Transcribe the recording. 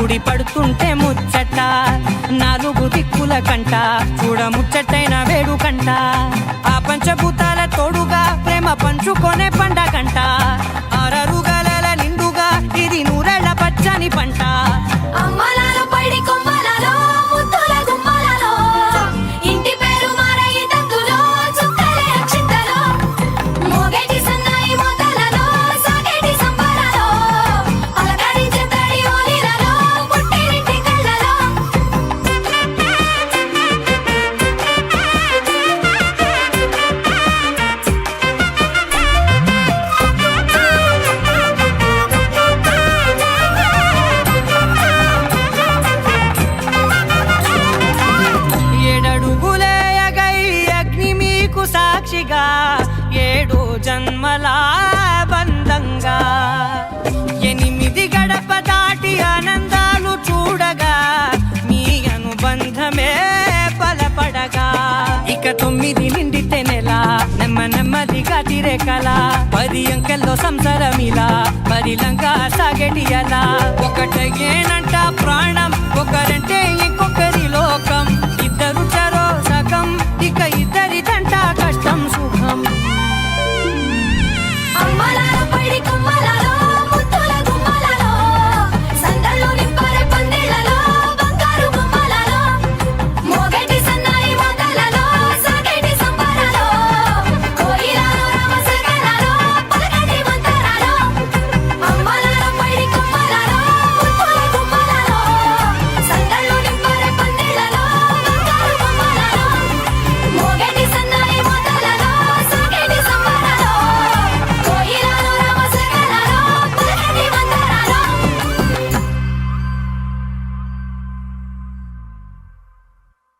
ముడి పడుతుంటే ముచ్చట నాలుగు దిక్కుల కంట చూడ ముచ్చటైన వేడు కంట ఆ పంచభూతాల తోడుగా ప్రేమ పంచుకొనే పండగంట ఆరరు గలల నిండుగా ఇది నూరెళ్ళ పచ్చని పంట అమ్మలాలో పైడి కొమ్మలలో ముద్దుల గుమ్మలలో ఇంటి పేరు మారయి తందులో చుక్కలే అక్షింతలో మోగేటి సన్నాయి మోతలలో సాగేటి సంబరాలో అలకరించే తడి ఓలిలలో పుట్టినింటి కళ్ళలో ఏడడుగులేయగై అగ్ని మీకు సాక్షిగా 7 జన్మల బంధంగా 8 గడప దాటి ఆనందాలు చూడగా మీ అనుబంధమే బలపడగా ఇక 9 నిండితే నెల నెమ్మదిగా తిరేకల 10 అంకెల్లో సంసారమిలా పరిలంగా సాగేటి అలా ఒకటేనంట ప్రాణం ఒకరంటే ఇంకొకరి లోకం